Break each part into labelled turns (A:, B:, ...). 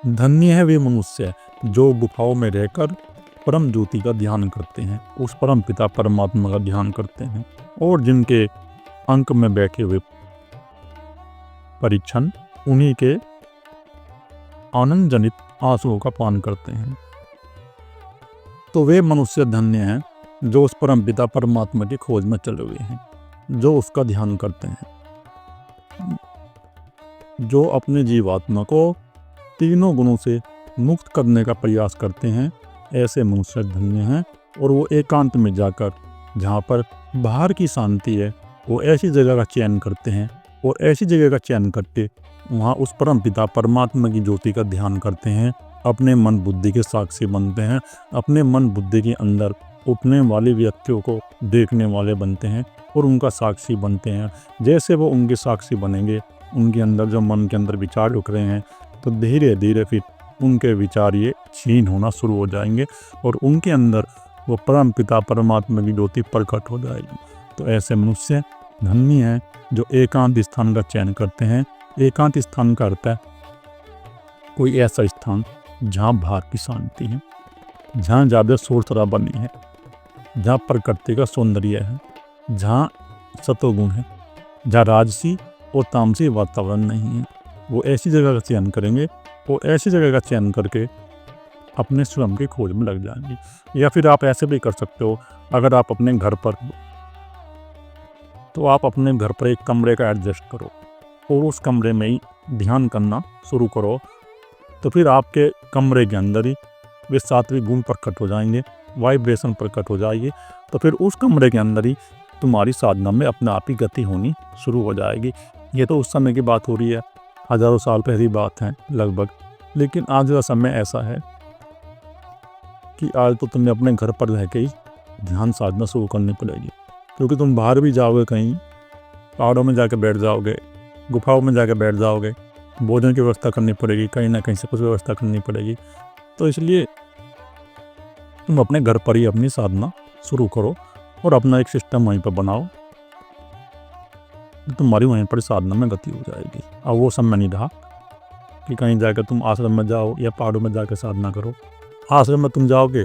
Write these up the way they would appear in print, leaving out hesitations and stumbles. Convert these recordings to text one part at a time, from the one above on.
A: धन्य है वे मनुष्य जो गुफाओं में रहकर परम ज्योति का ध्यान करते हैं, उस परम पिता परमात्मा का ध्यान करते हैं, और जिनके अंक में बैठे हुए परीक्षण उन्हीं के आनंद जनित आंसुओं का पान करते हैं। तो वे मनुष्य धन्य हैं जो उस परम पिता परमात्मा की खोज में चले हुए हैं, जो उसका ध्यान करते हैं, जो अपने जीवात्मा को तीनों गुणों से मुक्त करने का प्रयास करते हैं। ऐसे मनुष्य धन्य हैं। और वो एकांत में जाकर, जहाँ पर बाहर की शांति है, वो ऐसी जगह का चयन करते हैं, और ऐसी जगह का चयन करके वहाँ उस परम पिता परमात्मा की ज्योति का ध्यान करते हैं। अपने मन बुद्धि के साक्षी बनते हैं, अपने मन बुद्धि के अंदर उठने वाले व्यक्तियों को देखने वाले बनते हैं और उनका साक्षी बनते हैं। जैसे वो उनके साक्षी बनेंगे, उनके अंदर जो मन के अंदर विचार उठ रहे हैं, तो धीरे धीरे फिर उनके विचार ये क्षीण होना शुरू हो जाएंगे और उनके अंदर वो परम पिता परमात्मा की ज्योति प्रकट हो जाएगी। तो ऐसे मनुष्य धन्य हैं जो एकांत स्थान का चयन करते हैं। एकांत स्थान का अर्थ है कोई ऐसा स्थान जहाँ बाहर की शांति है, जहाँ ज़्यादा शोर शराबा नहीं है, जहाँ प्रकृति का सौंदर्य है, जहाँ सतोगुण है, जहाँ राजसी और तामसी वातावरण नहीं है। वो ऐसी जगह का चयन करेंगे, वो ऐसी जगह का चयन करके अपने स्वयं की खोज में लग जाएंगे। या फिर आप ऐसे भी कर सकते हो, अगर आप अपने घर पर, तो आप अपने घर पर एक कमरे का एडजस्ट करो और उस कमरे में ही ध्यान करना शुरू करो। तो फिर आपके कमरे के अंदर ही वे सात्विक गुण प्रकट हो जाएंगे, वाइब्रेशन प्रकट हो जाएगी। तो फिर उस कमरे के अंदर ही तुम्हारी साधना में अपने आप ही गति होनी शुरू हो जाएगी। ये तो उस समय की बात हो रही है, हजारों साल पहली बात है लगभग। लेकिन आज का समय ऐसा है कि आज तो तुम्हें अपने घर पर रह के ही ध्यान साधना शुरू करनी पड़ेगी, क्योंकि तुम बाहर भी जाओगे, कहीं पहाड़ों में जाकर बैठ जाओगे, गुफाओं में जाकर बैठ जाओगे, भोजन की व्यवस्था करनी पड़ेगी, कहीं ना कहीं से कुछ व्यवस्था करनी पड़ेगी। तो इसलिए तुम अपने घर पर ही अपनी साधना शुरू करो और अपना एक सिस्टम वहीं पर बनाओ, तुम्हारी वहीं पर साधना में गति हो जाएगी। अब वो समय नहीं रहा कि कहीं जाकर तुम आश्रम में जाओ या पहाड़ों में जाकर साधना करो। आश्रम में तुम जाओगे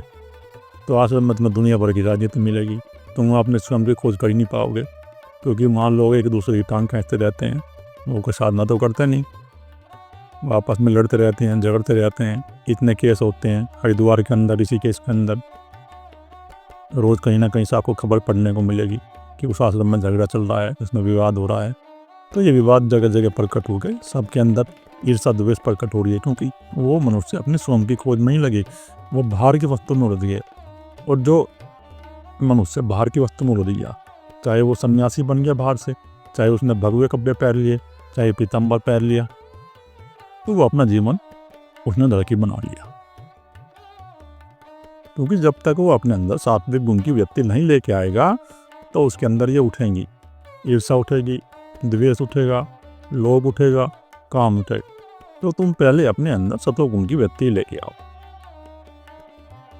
A: तो आश्रम में तुम्हें दुनिया भर की राजनीति मिलेगी, तुम अपने स्वयं की खोज कर ही नहीं पाओगे, क्योंकि वहाँ लोग एक दूसरे की टांग खींचते रहते हैं, वो कोई साधना तो करते नहीं, वो आपस में लड़ते रहते हैं, झगड़ते रहते हैं। इतने केस होते हैं हरिद्वार के अंदर, इसी केस के अंदर रोज़ कहीं ना कहीं से आपको खबर पढ़ने को मिलेगी कि उस आश्रम में झगड़ा चल रहा है, उसमें विवाद हो रहा है। तो ये विवाद जगह जगह प्रकट हो गए, सबके अंदर ईर्षा द्वेष प्रकट हो रही है, क्योंकि वो मनुष्य अपने स्वयं की खोज में ही लगे, वो बाहर की वस्तु में उलझ गए। और जो मनुष्य बाहर की वस्तु में उलझ गया, चाहे वो सन्यासी बन गया बाहर से, चाहे उसने भगवे कपड़े पहन लिए, चाहे पीताम्बर पहन लिया, तो वो अपना जीवन उसने लड़की बना लिया। क्योंकि जब तक वो अपने अंदर सात्विक गुण की व्यक्ति नहीं लेके आएगा, तो उसके अंदर ये उठेंगी, ईर्षा उठेगी, द्वेष उठेगा, लोभ उठेगा, काम उठेगा। तो तुम पहले अपने अंदर सतोगुण की व्यक्ति लेके आओ,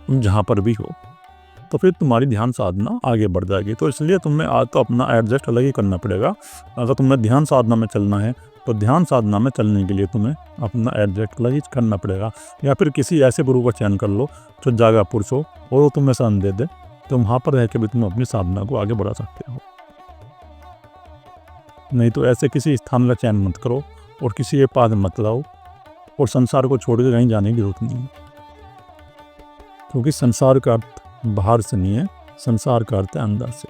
A: तुम जहाँ पर भी हो, तो फिर तुम्हारी ध्यान साधना आगे बढ़ जाएगी। तो इसलिए तुम्हें आज तो अपना एडजस्ट अलग ही करना पड़ेगा। अगर तुम्हें ध्यान साधना में चलना है, तो ध्यान साधना में चलने के लिए तुम्हें अपना एडजस्ट अलग ही करना पड़ेगा। या फिर किसी ऐसे गुरु का चयन कर लो जो जागा पुरुष हो और वो तुम्हें सन दे दे, तो वहाँ पर रह के भी तुम अपनी साधना को आगे बढ़ा सकते हो। नहीं तो ऐसे किसी स्थान का चयन मत करो और किसी के पास मत लाओ, और संसार को छोड़ के कहीं जाने की जरूरत नहीं है, क्योंकि संसार का अर्थ बाहर से नहीं है, संसार का अर्थ है अंदर से।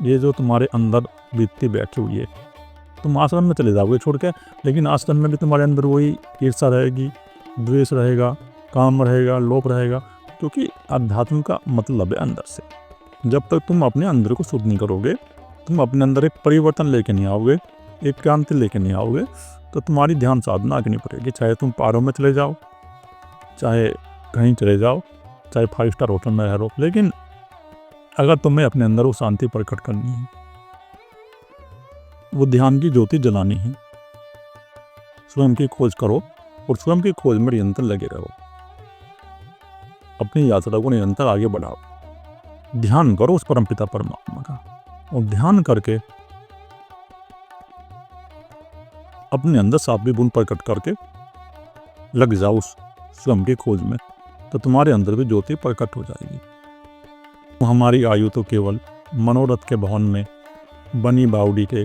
A: ये जो तुम्हारे अंदर बीतती बैठी हुई है, तुम आश्रम में चले जाओगे छोड़ के, लेकिन आश्रम में भी तुम्हारे अंदर वही ईर्षा रहेगी, द्वेष रहेगा, काम रहेगा, लोभ रहेगा, क्योंकि अध्यात्म का मतलब है अंदर से। जब तक तुम अपने अंदर को शुद्ध नहीं करोगे, तुम अपने अंदर एक परिवर्तन लेके नहीं आओगे, एक क्रांति लेके नहीं आओगे, तो तुम्हारी ध्यान साधना आगे नहीं पड़ेगी। चाहे तुम पहाड़ों में चले जाओ, चाहे कहीं चले जाओ, चाहे 5 स्टार होटल में रह लो, लेकिन अगर तुम्हें अपने अंदर वो शांति प्रकट करनी है, वो ध्यान की ज्योति जलानी है, स्वयं की खोज करो और स्वयं की खोज में निरंतर लगे रहो, अपनी यात्रा को निरंतर आगे बढ़ाओ। ध्यान करो उस परमपिता परमात्मा का, और ध्यान करके अपने अंदर सात्विक गुण प्रकट करके लग जाओ उस स्वयं की खोज में, तो तुम्हारे अंदर भी ज्योति प्रकट हो जाएगी। हमारी आयु तो केवल मनोरथ के भवन में बनी बावड़ी के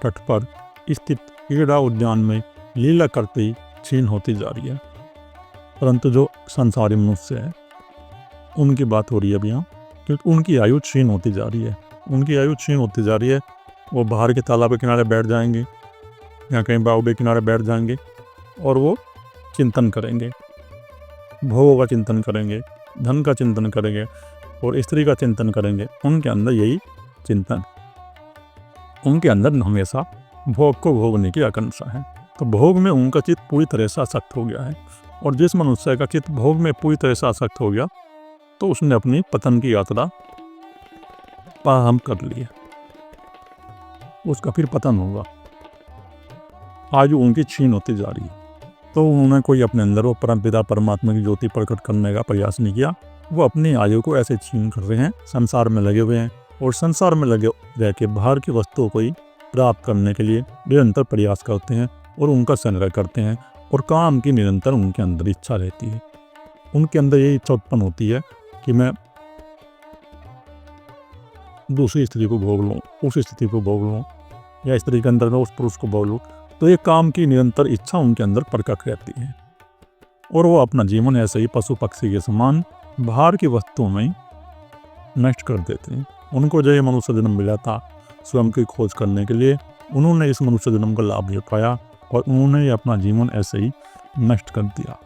A: तट पर स्थित क्रीड़ा उद्यान में लीला करते ही क्षीण होती जा रही है। परंतु जो संसारी मनुष्य है उनकी बात हो रही है अभी यहाँ, क्योंकि उनकी आयु क्षीण होती जा रही है। उनकी आयु क्षीण होती जा रही है। वो बाहर के तालाब के किनारे बैठ जाएंगे या कहीं बावड़ी के किनारे बैठ जाएंगे और वो चिंतन करेंगे, भोगों का चिंतन करेंगे, धन का चिंतन करेंगे और स्त्री का चिंतन करेंगे। उनके अंदर यही चिंतन, उनके अंदर हमेशा भोग को भोगने की आकांक्षा है। तो भोग में उनका चित्त पूरी तरह से आसक्त हो गया है। और जिस मनुष्य का चित्त भोग में पूरी तरह से आसक्त हो गया तो उसने अपनी पतन की यात्रा प्रारंभ कर ली है। उसका फिर पतन होगा। आयु उनकी क्षीण होती जा रही है। तो उन्होंने कोई अपने अंदर वो परमपिता परमात्मा की ज्योति प्रकट करने का प्रयास नहीं किया। वो अपनी आयु को ऐसे क्षीण कर रहे हैं, संसार में लगे हुए हैं और संसार में लगे रह के बाहर की वस्तुओं को ही प्राप्त करने के लिए निरंतर प्रयास करते हैं और उनका संग्रह करते हैं और काम की निरंतर उनके अंदर इच्छा रहती है। उनके अंदर यही इच्छा उत्पन्न होती है कि मैं दूसरी स्त्री को भोग लूँ, उस स्थिति को भोग लूँ या स्त्री के अंदर में उस पुरुष को भोग लूँ। तो ये काम की निरंतर इच्छा उनके अंदर प्रकट रहती है और वो अपना जीवन ऐसे ही पशु पक्षी के समान बाहर की वस्तुओं में नष्ट कर देते हैं। उनको जो ये मनुष्य जन्म मिला था स्वयं की खोज करने के लिए, उन्होंने इस मनुष्य जन्म का लाभ नहीं उठाया और उन्होंने अपना जीवन ऐसे ही नष्ट कर दिया।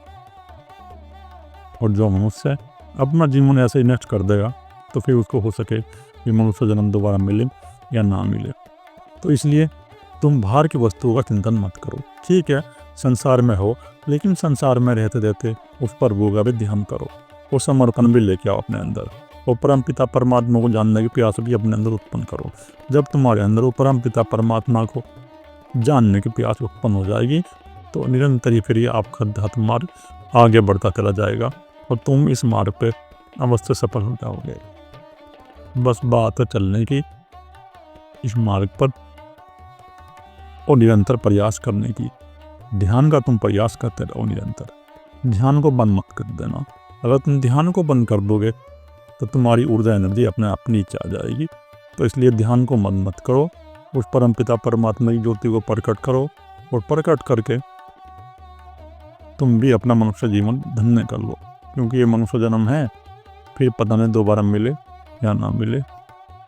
A: और जो मनुष्य अपना जीवन ऐसे ही नष्ट कर देगा तो फिर उसको हो सके कि मनुष्य जन्म दोबारा मिले या ना मिले। तो इसलिए तुम बाहर की वस्तुओं का चिंतन मत करो। ठीक है, संसार में हो, लेकिन संसार में रहते रहते उस पर का भी ध्यान करो और समर्पण भी लेके आओ अपने अंदर और परमपिता परमात्मा को जानने की प्यास भी अपने अंदर उत्पन्न करो। जब तुम्हारे अंदर वो परमपिता परमात्मा को जानने की प्यास उत्पन्न हो जाएगी तो निरंतर ही फिर ये आपका अध्यात्म मार्ग आगे बढ़ता चला जाएगा और तुम इस मार्ग पे अवश्य सफल हो जाओगे। बस बात है चलने की इस मार्ग पर और निरंतर प्रयास करने की। ध्यान का तुम प्रयास करते रहो निरंतर, ध्यान को बंद मत कर देना। अगर तुम ध्यान को बंद कर दोगे तो तुम्हारी ऊर्जा एनर्जी अपने आप नीचे आ जाएगी। तो इसलिए ध्यान को बंद मत करो, उस परमपिता परमात्मा की ज्योति को प्रकट करो और प्रकट करके तुम भी अपना मनुष्य जीवन धन्य कर लो। क्योंकि ये मनुष्य जन्म है, फिर पता नहीं दोबारा मिले या ना मिले।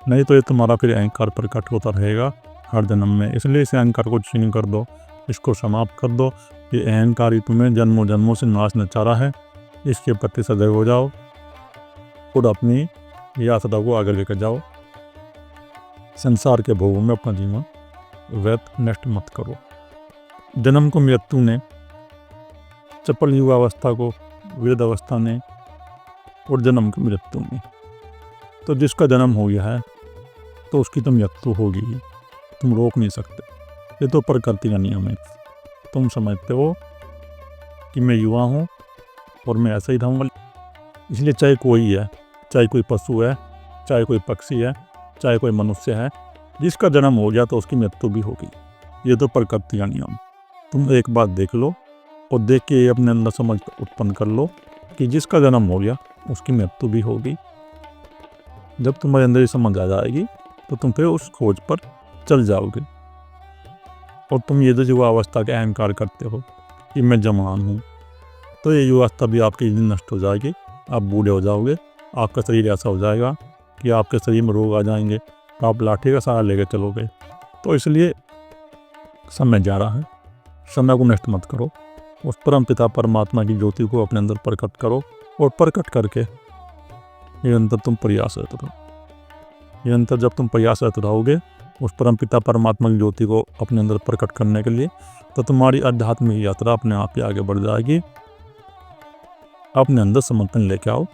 A: नहीं तो ये तुम्हारा फिर अहंकार प्रकट होता रहेगा हर जन्म में। इसलिए इस अहंकार को छीन कर दो, इसको समाप्त कर दो। ये अहंकार ही तुम्हें जन्मों जन्मों से नाश न चाह रहा है। इसके प्रति सदैव हो जाओ और अपनी यात्रा को आगे लेकर जाओ। संसार के भोगों में अपना जीवन व्यर्थ नष्ट मत करो। जन्म को मृत्यु ने, चपल युवावस्था को वृद्ध अवस्था ने और जन्म की मृत्यु ने। तो जिसका जन्म हो गया है तो उसकी तो मृत्यु होगी ही, तुम रोक नहीं सकते। ये तो प्रकृति का नियम है। तुम समझते हो कि मैं युवा हूँ और मैं ऐसा ही रहूँगा, इसलिए चाहे कोई है, चाहे कोई पशु है, चाहे कोई पक्षी है, चाहे कोई मनुष्य है, जिसका जन्म हो गया तो उसकी मृत्यु भी होगी। ये तो प्रकृति का नियम। तुम एक बात देख लो और देख के अपने अंदर समझ उत्पन्न कर लो कि जिसका जन्म हो गया उसकी मृत्यु भी होगी। जब तुम्हारे अंदर ये समझ आ जाएगी तो तुम फिर उस खोज पर चल जाओगे। और तुम ये जो युवावस्था का अहंकार करते हो कि मैं जवान हूँ, तो ये युवावस्था भी आपकी नष्ट हो जाएगी। आप बूढ़े हो जाओगे, आपका शरीर ऐसा हो जाएगा कि आपके शरीर में रोग आ जाएंगे, तो आप लाठी का सहारा लेकर चलोगे। तो इसलिए समय जा रहा है, समय को नष्ट मत करो। उस परम पिता परमात्मा की ज्योति को अपने अंदर प्रकट करो और प्रकट करके निरंतर तुम प्रयासरत रहो। निरंतर जब तुम प्रयासरत रहोगे उस परम पिता परमात्मा की ज्योति को अपने अंदर प्रकट करने के लिए, तो तुम्हारी आध्यात्मिक यात्रा अपने आप ही आगे बढ़ जाएगी। अपने अंदर समर्पण लेके आओ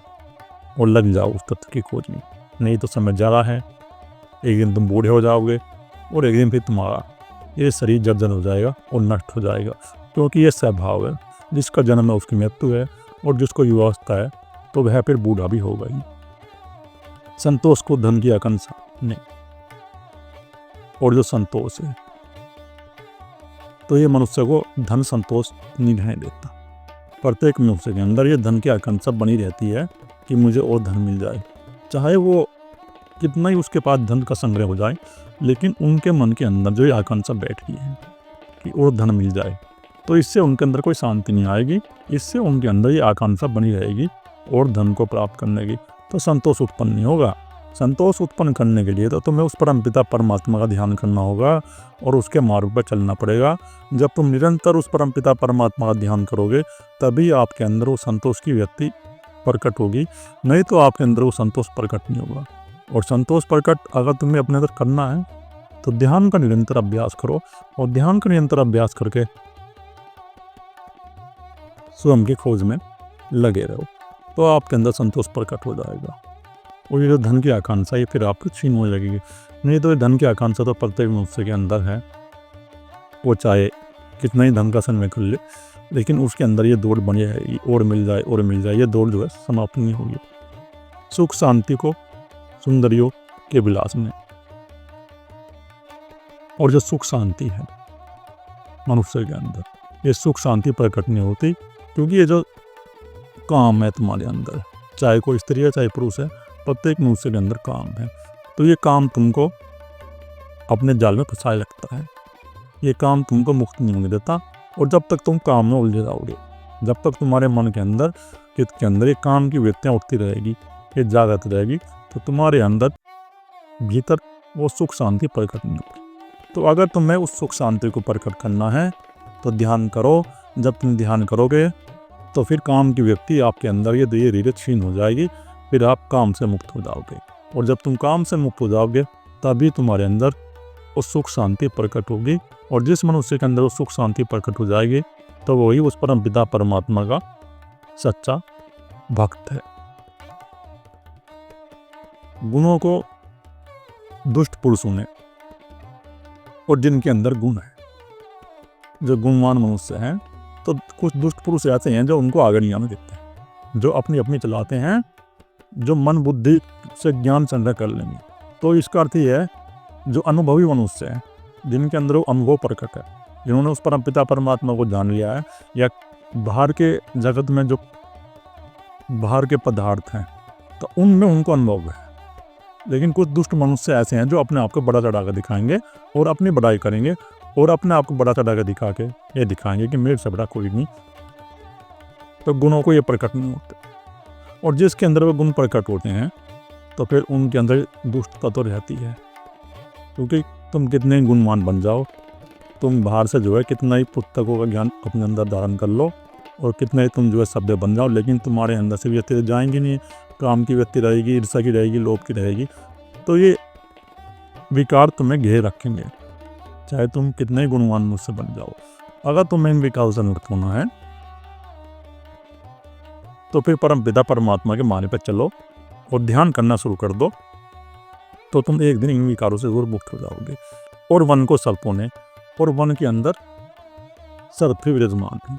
A: और लग जाओ उस तत्व की खोज में। नहीं तो समय जा रहा है, एक दिन तुम बूढ़े हो जाओगे और एक दिन फिर तुम्हारा ये शरीर जर्जर हो जाएगा और नष्ट हो जाएगा। क्योंकि ये स्वभाव है, जिसका जन्म है उसकी मृत्यु है और जिसको युवावस्था है तो वह फिर बूढ़ा भी होगा ही। संतोष को धन की आकांक्षा नहीं, और जो संतोष है तो ये मनुष्य को धन संतोष नहीं रहने देता। प्रत्येक मनुष्य के अंदर ये धन की आकांक्षा बनी रहती है कि मुझे और धन मिल जाए, चाहे वो कितना ही उसके पास धन का संग्रह हो जाए, लेकिन उनके मन के अंदर जो ये आकांक्षा बैठ गई है कि और धन मिल जाए, तो इससे उनके अंदर कोई शांति नहीं आएगी। इससे उनके अंदर ये आकांक्षा बनी रहेगी और धन को प्राप्त करने की, तो संतोष उत्पन्न नहीं होगा। संतोष उत्पन्न करने के लिए तो तुम्हें उस परमपिता परमात्मा का ध्यान करना होगा और उसके मार्ग पर चलना पड़ेगा। जब तुम निरंतर उस परमपिता परमात्मा का ध्यान करोगे, तभी आपके अंदर वो संतोष की व्यक्ति प्रकट होगी, नहीं तो आपके अंदर वो संतोष प्रकट नहीं होगा। और संतोष प्रकट अगर तुम्हें अपने अंदर करना है तो ध्यान का निरंतर अभ्यास करो, और ध्यान का निरंतर अभ्यास करके स्वयं की खोज में लगे रहो, तो आपके अंदर संतोष प्रकट हो जाएगा। और ये जो धन की आकांक्षा, ये फिर आपको छीन हो लगेगी। नहीं तो ये धन की आकांक्षा तो प्रत्येक मनुष्य के अंदर है, वो चाहे कितना ही धन का संग्रह कर ले, लेकिन उसके अंदर ये दौड़ बनी रहेगी, और मिल जाए और मिल जाए। ये दौड़ जो है समाप्त नहीं होगी। सुख शांति को सुंदरियों के विलास में, और जो सुख शांति है मनुष्य के अंदर, ये सुख शांति प्रकट नहीं होती, क्योंकि ये जो काम है तुम्हारे अंदर, चाहे कोई स्त्री है चाहे पुरुष है, प्रत्येक मनुष्य के अंदर काम है। तो ये काम तुमको अपने जाल में फंसाए रखता है, ये काम तुमको मुक्त नहीं होने देता। और जब तक तुम काम में उलझे जाओगे, जब तक तुम्हारे मन के अंदर, चित्त के अंदर ये काम की वृत्तियाँ उठती रहेगी, ये जागृत रहेगी, तो तुम्हारे अंदर भीतर वो सुख शांति प्रकट नहीं होगी। तो अगर तुम्हें उस सुख शांति को प्रकट करना है तो ध्यान करो। जब तुम ध्यान करोगे तो फिर काम की व्यक्ति आपके अंदर ये धीरे धीरे क्षीण हो जाएगी, फिर आप काम से मुक्त हो जाओगे। और जब तुम काम से मुक्त हो जाओगे, तभी तुम्हारे अंदर वो सुख शांति प्रकट होगी। और जिस मनुष्य के अंदर वो सुख शांति प्रकट हो जाएगी, तो वही उस परम पिता परमात्मा का सच्चा भक्त है। गुणों को दुष्ट पुरुषों ने, और जिनके अंदर गुण है, जो गुणवान मनुष्य हैं, तो कुछ दुष्ट पुरुष ऐसे हैं जो उनको आगे नहीं आने देते हैं, जो अपनी अपनी चलाते हैं, जो मन बुद्धि से ज्ञान संग्रह कर लेंगे। तो इसका अर्थ ये है, जो अनुभवी मनुष्य हैं, जिनके अंदर वो अनुभव प्रकट है, जिन्होंने उस परम पिता परमात्मा को जान लिया है, या बाहर के जगत में जो बाहर के पदार्थ हैं, तो उनमें उनको अनुभव है। लेकिन कुछ दुष्ट मनुष्य ऐसे हैं जो अपने आप को बड़ा चढ़ा कर दिखाएंगे और अपनी बड़ाई करेंगे, और अपने आप को बड़ा चढ़ा कर दिखा के ये दिखाएंगे कि मेरे से बड़ा कोई नहीं। तो गुणों को ये प्रकट नहीं होते, और जिसके अंदर वो गुण प्रकट होते हैं, तो फिर उनके अंदर दुष्टता तो रहती है। क्योंकि तुम कितने गुणवान बन जाओ, तुम बाहर से जो है कितना ही पुस्तकों का ज्ञान अपने अंदर धारण कर लो, और कितने ही तुम जो है सभ्य बन जाओ, लेकिन तुम्हारे अंदर से व्यक्ति जाएंगी नहीं। काम की व्यक्ति रहेगी, ईर्ष्या की रहेगी, लोभ की रहेगी। तो ये विकार तुम्हें घेर रखेंगे, चाहे तुम कितने ही गुणवान मुझसे बन जाओ। अगर तुम्हें इन विकारों से मुक्त होना है, तो फिर परम पिता परमात्मा के मार्ग पर चलो और ध्यान करना शुरू कर दो, तो तुम एक दिन इन विकारों से जरूर मुक्त हो जाओगे। और वन को सर्पों ने, और वन के अंदर सर्प विराजमान है।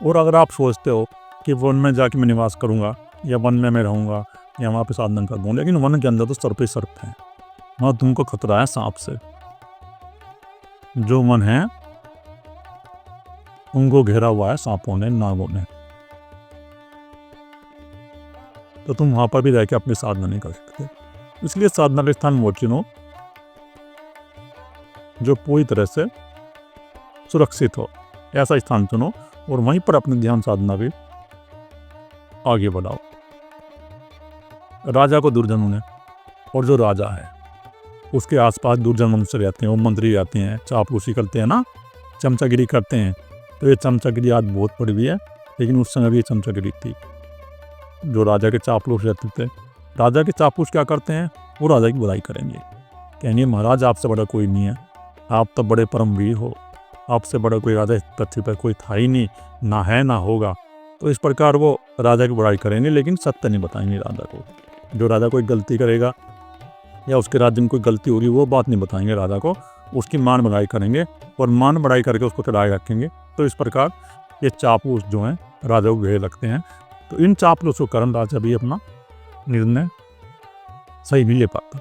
A: और अगर आप सोचते हो कि वन में जाके मैं निवास करूंगा, या वन में मैं रहूंगा, या वहाँ पे साधना करूँगा, लेकिन वन के अंदर तो सर्प ही सर्प है, वहाँ तुमको खतरा है सांप से। जो वन है उनको घेरा हुआ है सांपों ने, नागों ने। तो तुम वहाँ पर भी रह के अपनी साधना नहीं कर सकते। इसलिए साधना के स्थान वो चुनो जो पूरी तरह से सुरक्षित हो, ऐसा स्थान चुनो, और वहीं पर अपनी ध्यान साधना भी आगे बढ़ाओ। राजा को दुर्जनों ने, और जो राजा है उसके आसपास दुर्जन मनुष्य रहते हैं, वो मंत्री रहते हैं, चापलूसी करते हैं ना, चमचागिरी करते हैं। तो ये चमचागिरी आज बहुत पड़ी हुई है, लेकिन उस समय भी ये चमचागिरी थी। जो राजा के चापलूस रहते थे, राजा के चापलूस क्या करते हैं, वो राजा की बुराई करेंगे, कहेंगे महाराज आपसे बड़ा कोई नहीं है, आप तो बड़े परमवीर हो, आपसे बड़ा कोई राजा इस पृथ्वी पर कोई था ही नहीं, ना है ना होगा। तो इस प्रकार वो राजा की बुराई करेंगे, लेकिन सत्य नहीं बताएंगे राजा को। जो राजा कोई गलती करेगा या उसके राज्य में कोई गलती होगी, वो बात नहीं बताएंगे राजा को, उसकी मान बढ़ाई करेंगे और मान बढ़ाई करके उसको चढ़ाए रखेंगे। तो इस प्रकार ये चापलूस जो हैं राजा को घेरे रखते हैं। तो इन चापलूसों के कारण राजा भी अपना निर्णय सही नहीं ले पाता,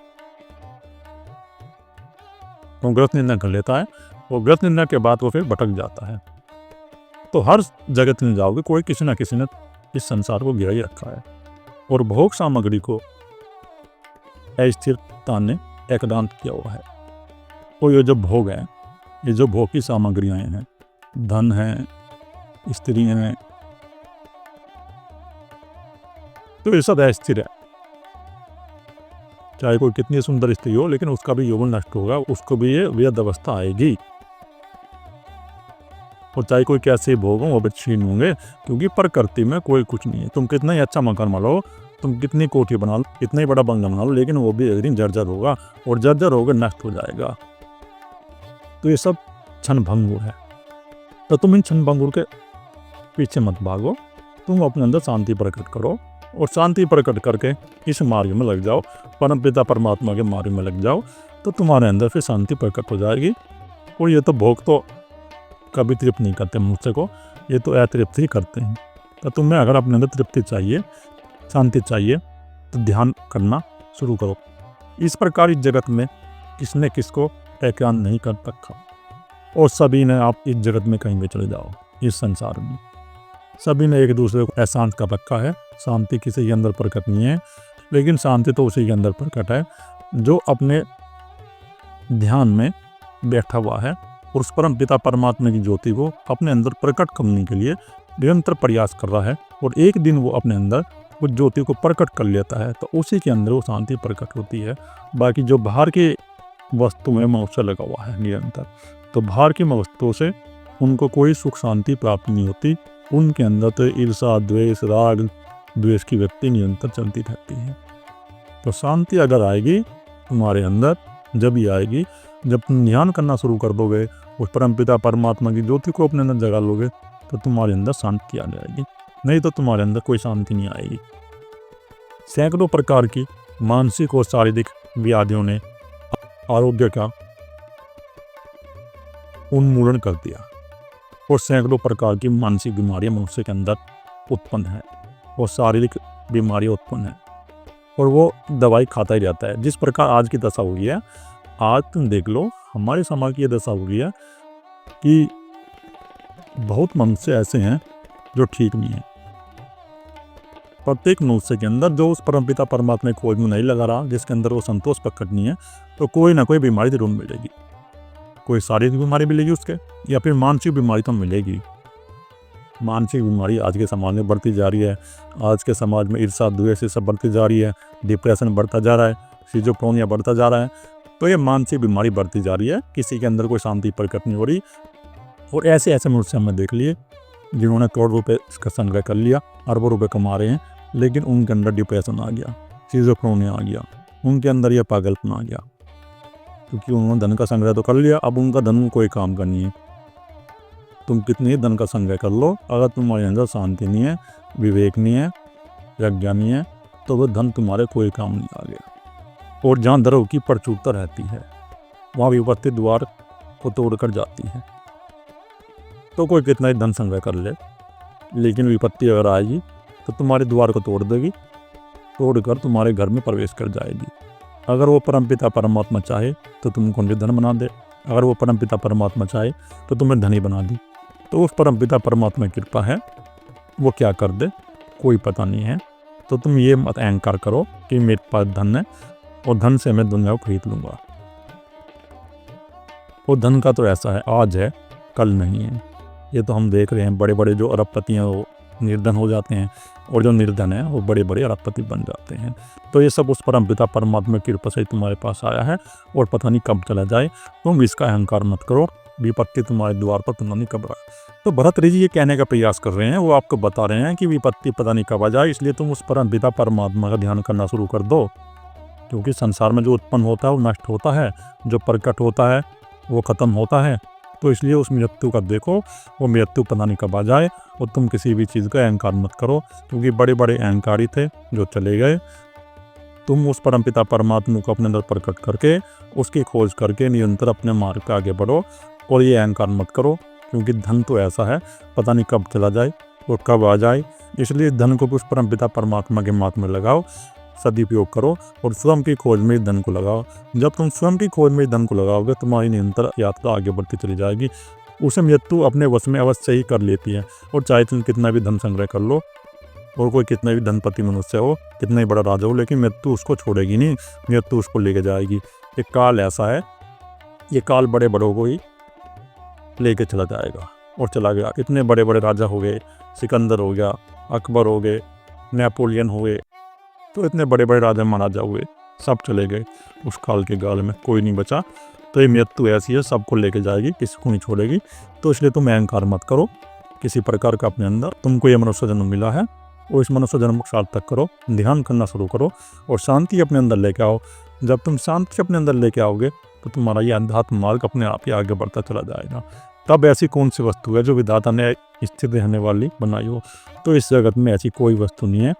A: वो गलत निर्णय कर लेता है, वो गलत निर्णय के बाद वो फिर भटक जाता है। तो हर जगत में जाओगे कोई किसी न किसी ने इस संसार को गिरा ही रखा है और भोग सामग्री को अस्थिरता ने आक्रांत किया हुआ है। तो ये जो भोग है, ये जो भोग की सामग्रियाँ हैं, धन है, स्त्री हैं, तो ये सब अस्थिर है। चाहे कोई कितनी सुंदर स्त्री हो, लेकिन उसका भी यौवन नष्ट होगा, उसको भी ये व्यर्थ अवस्था आएगी। और चाहे कोई कैसे भोग हो, वो भी छीन होंगे, क्योंकि प्रकृति में कोई कुछ नहीं है। तुम कितना ही अच्छा मकान बना लो, तुम कितनी कोठी बना लो, कितना ही बड़ा बंगला बना लो, लेकिन वो भी एक दिन जर्जर होगा, और जर्जर होकर नष्ट हो जाएगा। तो ये सब क्षण भंगुर है। तो तुम इन क्षण भंगुर के पीछे मत भागो, तुम अपने अंदर शांति प्रकट करो, और शांति प्रकट करके इस मार्ग में लग जाओ, परम पिता परमात्मा के मार्ग में लग जाओ, तो तुम्हारे अंदर फिर शांति प्रकट हो जाएगी। और ये तो भोग तो कभी तृप्त नहीं करते मनुष्य को, ये तो अतृप्त ही करते हैं। तो तुम्हें अगर अपने अंदर तृप्ति चाहिए, शांति चाहिए, तो ध्यान करना शुरू करो। इस प्रकार इस जगत में किसने किसको एकांत नहीं कर रखा, और सभी ने आप इस जगत में कहीं भी चले जाओ, इस संसार में सभी ने एक दूसरे को अशांत कर रखा है। शांति किसी के अंदर प्रकट नहीं है, लेकिन शांति तो उसी के अंदर प्रकट है जो अपने ध्यान में बैठा हुआ है, और उस परम पिता परमात्मा की ज्योति को अपने अंदर प्रकट करने के लिए निरंतर प्रयास कर रहा है। और एक दिन वो अपने अंदर उस ज्योति को प्रकट कर लेता है, तो उसी के अंदर वो शांति प्रकट होती है। बाकी जो बाहर की वस्तु में मनुष्य लगा हुआ है निरंतर, तो बाहर की वस्तुओं से उनको कोई सुख शांति प्राप्त नहीं होती। उनके अंदर तो ईर्षा, द्वेष, राग, द्वेष की व्यक्ति निरंतर चलती रहती है। तो शांति अगर आएगी तुम्हारे अंदर, जब ही आएगी जब तुम ध्यान करना शुरू कर दोगे, उस परम पिता परमात्मा की ज्योति को अपने अंदर जगा लोगे, तो तुम्हारे अंदर शांति आ जाएगी। नहीं तो तुम्हारे अंदर कोई शांति नहीं आएगी। सैकड़ों प्रकार की मानसिक और शारीरिक व्याधियों ने आरोग्य का उन्मूलन कर दिया, और सैकड़ों प्रकार की मानसिक बीमारियां मनुष्य के अंदर उत्पन्न है, और शारीरिक बीमारियां उत्पन्न है, और वो दवाई खाता ही रहता है। जिस प्रकार आज की दशा हुई है, आज तुम देख लो हमारे समाज की ये दशा हुई है कि बहुत मनुष्य ऐसे हैं जो ठीक नहीं है। प्रत्येक मनुष्य के अंदर जो उस परमपिता परमात्मा की खोज में नहीं लगा रहा, जिसके अंदर वो संतोष प्रकट नहीं है, तो कोई ना कोई बीमारी जरूर मिलेगी। कोई शारीरिक बीमारी मिलेगी उसके, या फिर मानसिक बीमारी तो मिलेगी। मानसिक बीमारी आज के समाज में बढ़ती जा रही है। आज के समाज में ईर्षा, द्वेष ये सब बढ़ती जा रही है, डिप्रेशन बढ़ता जा रहा है, सिजोफ्रेनिया बढ़ता जा रहा है। तो ये मानसिक बीमारी बढ़ती जा रही है, किसी के अंदर कोई शांति प्रकट नहीं हो रही। और ऐसे ऐसे मनुष्य हमने देख लिए जिन्होंने करोड़ रुपए इसका संग्रह कर लिया, अरबों रुपए कमा रहे हैं, लेकिन उनके अंदर डिप्रेशन आ गया, सिजोफ्रेनिया आ गया, उनके अंदर यह पागलपन आ गया, क्योंकि उन्होंने धन का संग्रह तो कर लिया, अब उनका धन कोई काम का नहीं है। तुम कितनी ही धन का संग्रह कर लो, अगर तुम्हारे अंदर शांति नहीं है, विवेक नहीं है, प्रज्ञा नहीं है, तो वह धन तुम्हारे कोई काम नहीं आ गया। और जहाँ द्रव्य की प्रचुरता रहती है, वहाँ विपत्ति द्वार को तोड़कर जाती है। तो कोई कितना ही धन संग्रह कर ले, लेकिन विपत्ति अगर आएगी तो तुम्हारे द्वार को तोड़ देगी, तोड़कर तुम्हारे घर में प्रवेश कर जाएगी। अगर वो परमपिता परमात्मा चाहे तो तुमको निर्धन बना दे, अगर वो परमपिता परमात्मा चाहे तो तुम्हें धनी बना दी। तो उस परमपिता परमात्मा की कृपा है, वो क्या कर दे कोई पता नहीं है। तो तुम ये मत अहंकार करो कि मेरे पास धन है और धन से मैं दुनिया को खरीद लूँगा। वो धन का तो ऐसा है, आज है कल नहीं है। ये तो हम देख रहे हैं, बड़े बड़े जो अरबपति हैं वो निर्धन हो जाते हैं, और जो निर्धन है वो बड़े बड़े अरबपति बन जाते हैं। तो ये सब उस परमपिता परमात्मा की कृपा से तुम्हारे पास आया है, और पता नहीं कब चला जाए। तुम इसका अहंकार मत करो, विपत्ति तुम्हारे द्वार पर पता नहीं कब रहा। तो भरत जी ये कहने का प्रयास कर रहे हैं, वो आपको बता रहे हैं कि विपत्ति पता नहीं कब आ जाए, इसलिए तुम उस परमपिता परमात्मा का ध्यान करना शुरू कर दो। क्योंकि संसार में जो उत्पन्न होता है वो नष्ट होता है, जो प्रकट होता है वो खत्म होता है। तो इसलिए उस मृत्यु का देखो, वो मृत्यु पता नहीं कब आ जाए, और तुम किसी भी चीज़ का अहंकार मत करो, क्योंकि बड़े बड़े अहंकारी थे जो चले गए। तुम उस परमपिता परमात्मा को अपने अंदर प्रकट करके उसकी खोज करके निरंतर अपने मार्ग पे आगे बढ़ो, और ये अहंकार मत करो, क्योंकि धन तो ऐसा है पता नहीं कब चला जाए और कब आ जाए। इसलिए धन को उस परमपिता परमात्मा के मार्ग में लगाओ, सदुपयोग करो, और स्वयं की खोज में धन को लगाओ। जब तुम स्वयं की खोज में धन को लगाओगे, तुम्हारी निरंतर यात्रा आगे बढ़ती चली जाएगी। उसे मृत्यु अपने वश में अवश्य ही कर लेती है। और चाहे तुम कितना भी धन संग्रह कर लो और कोई कितना भी धनपति मनुष्य हो, कितना ही बड़ा राजा हो, लेकिन मृत्यु उसको छोड़ेगी नहीं, मृत्यु उसको लेके जाएगी। ये काल ऐसा है, ये काल बड़े बड़ों को ही लेके चला जाएगा और चला गया। इतने बड़े बड़े राजा हो गए, सिकंदर हो गया, अकबर हो गए, नेपोलियन हो गए, तो इतने बड़े बड़े राजा महाराजा हुए, सब चले गए उस काल के गाल में, कोई नहीं बचा। तो ये मृत्यु ऐसी है, सबको लेके जाएगी, किसी को नहीं छोड़ेगी। तो इसलिए तुम अहंकार मत करो किसी प्रकार का अपने अंदर। तुमको ये मनुष्य जन्म मिला है और इस मनुष्य जन्म को सार्थक करो, ध्यान करना शुरू करो और शांति अपने अंदर लेके आओ। जब तुम शांति अपने अंदर लेके आओगे तो तुम्हारा ये अध्यात्म मार्ग अपने आप ही आगे बढ़ता चला जाएगा। तब ऐसी कौन सी वस्तु है जो विधाता ने स्थिर रहने वाली बनाई हो? तो इस जगत में ऐसी कोई वस्तु नहीं है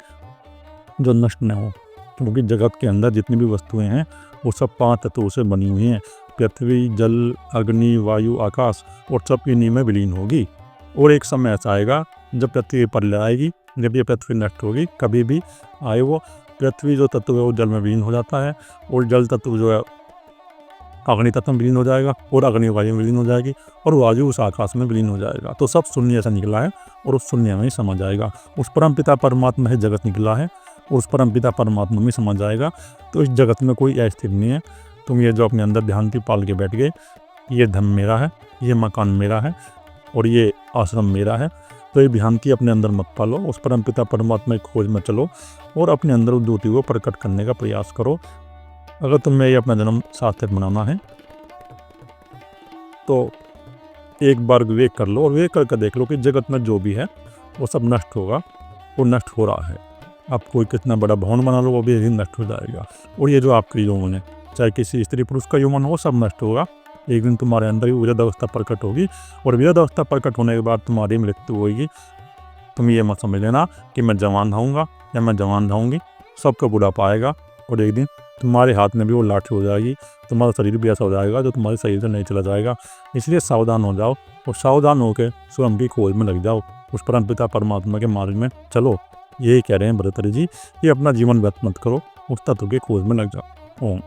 A: जो नष्ट न हो, क्योंकि जगत के अंदर जितनी भी वस्तुएं हैं वो सब 5 तत्वों से बनी हुई हैं। पृथ्वी, जल, अग्नि, वायु, आकाश, और सब इन्हीं में विलीन होगी। और एक समय ऐसा आएगा जब पृथ्वी पर आएगी, जब ये पृथ्वी नष्ट होगी, कभी भी आए वो पृथ्वी जो तत्व है वो जल में विलीन हो जाता है, और जल तत्व जो है अग्नि तत्व में विलीन हो जाएगा, और अग्नि वायु में विलीन हो जाएगी, और वायु उस आकाश में विलीन हो जाएगा। तो सब शून्य से निकला है और उस शून्य में ही समा जाएगा। उस परम पिता परमात्मा है जगत निकला है, उस परम पिता परमात्मा में समा जाएगा। तो इस जगत में कोई अस्थिर नहीं है। तुम ये जो अपने अंदर ध्यान पाल के बैठ गए, ये धन मेरा है, ये मकान मेरा है, और ये आश्रम मेरा है, तो ये भ्रांति अपने अंदर मत पालो। उस परम पिता परमात्मा की खोज में चलो और अपने अंदर उस ज्योति को प्रकट करने का प्रयास करो। अगर तुम्हें ये अपना जन्म सार्थक बनाना है तो एक बार विवेक कर लो और विवेक करके देख लो कि जगत में जो भी है वो सब नष्ट होगा, वो नष्ट हो रहा है। आप कोई कितना बड़ा भवन बना लो वो भी एक दिन नष्ट हो जाएगा। और ये जो आपके यौवन है, चाहे किसी स्त्री पुरुष का यौवन हो, सब नष्ट होगा। एक दिन तुम्हारे अंदर ही वृद्ध अवस्था प्रकट होगी, और वृद्ध अवस्था प्रकट होने के बाद तुम्हारी मृत्यु होगी। तुम ये मत समझ लेना कि मैं जवान रहूँगा या मैं जवान रहूँगी, सबका बुढ़ापा आएगा और एक दिन तुम्हारे हाथ में भी वो लाठी हो जाएगी, तुम्हारा शरीर भी ऐसा हो जाएगा जो तुम्हारे शरीर से नहीं चला जाएगा। इसलिए सावधान हो जाओ और सावधान होकर स्वयं की खोज में लग जाओ, उस परम पिता परमात्मा के मार्ग में चलो। यही कह रहे हैं भरतरी जी, ये अपना जीवन व्यर्थ मत करो, उस तत्व की खोज में लग जाओ। ओम।